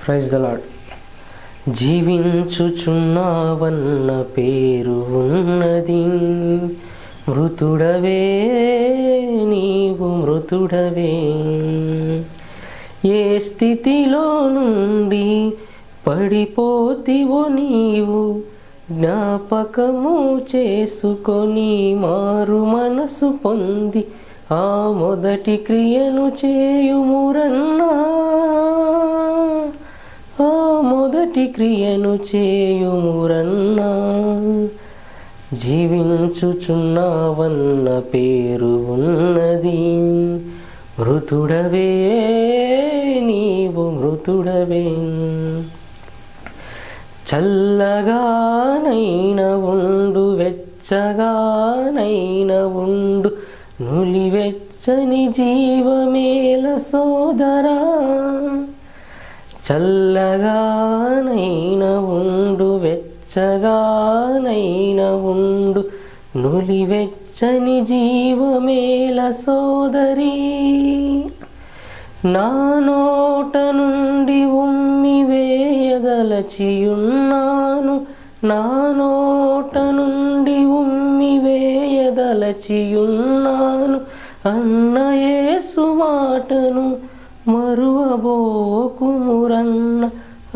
Praise the lord. జీవించుచున్నావన్న పేరు ఉన్నది, మృతుడవే నీవు మృతుడవే. ఏ స్థితిలో నుండి పడిపోతివో నీవు జ్ఞాపకము చేసుకొని మారు మనసు పొంది ఆ మొదటి క్రియను చేయుమురన్నా, ఆ మొదటి క్రియను చేయుమురన్నా. జీవించుచున్నావన్న పేరు ఉన్నది, మృతుడవే నీవు మృతుడవే. చల్లగానైన ఉండు వెచ్చగానైన ఉండు నులివెచ్చని జీవమేల సోదరా. చల్లగానైన ఉండు వెచ్చగానైన ఉండు నులివెచ్చని జీవమేల సోదరి. నా నోట నుండి ఉమ్మి వేయదలచియున్నాను, నా నోట నుండి ఉమ్మి వేయదలచియున్నాను అన్న యేసు మాటను మరువబోకుమురన్న,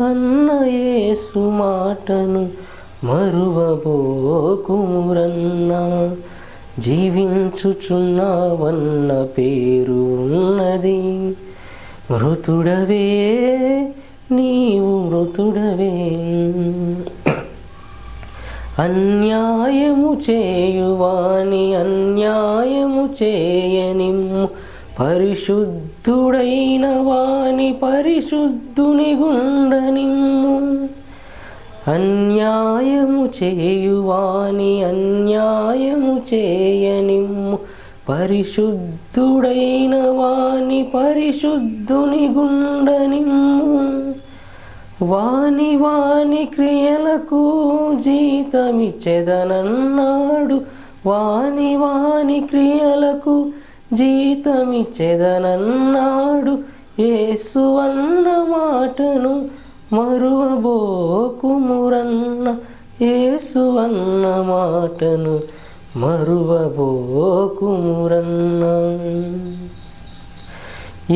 అన్న యేసు మాటను మరువబోకుమురన్న. జీవించుచున్నావన్న పేరు ఉన్నది, మృతుడవే నీవు మృతుడవే. అన్యాయము చేయువాని అన్యాయము చేయనిమ్ము, పరిశుద్ధుడైన వాని పరిశుద్ధుని గుండనిమ్ము. అన్యాయము చేయువాని అన్యాయము చేయనిమ్ము, పరిశుద్ధుడైన వాని పరిశుద్ధుని గుండనిమ్ము. వాని వాని క్రియలకు జీతమిచ్చెదనన్నాడు, వాని వాని క్రియలకు జీతమిచ్చెదనన్నాడు. యేసు అన్న మాటను మరువబోకుమురన్న, యేసు అన్న మాటను మరువబోకుమురన్న.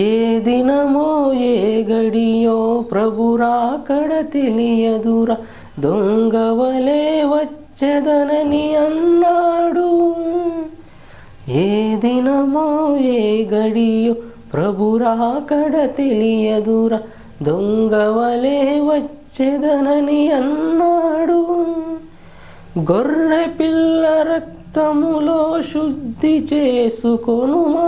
ఏ దినమో ఏ గడియో ప్రభురాకడ తెలియదురా, దొంగవలే వచ్చెదనని అన్నాడు. ఏ దినమో ఏ గడియో ప్రభురాకడ తెలియదురా, దొంగవలే వచ్చెదనని అన్నాడు. గొర్రె పిల్ల రక్తములో శుద్ధి చేసుకొనుమా,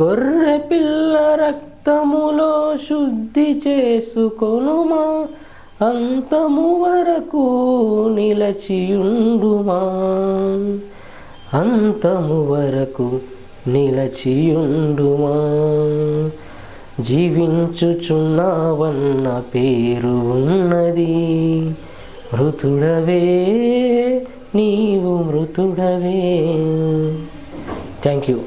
గొర్రె పిల్ల రక్తములో శుద్ధి చేసుకొనుమా, అంతము వరకు నిలచియుండుమా, అంతము వరకు నిలచియుండుమా. జీవించుచున్నావన్న పేరు ఉన్నది, మృతుడవే నీవు మృతుడవే. Thank you.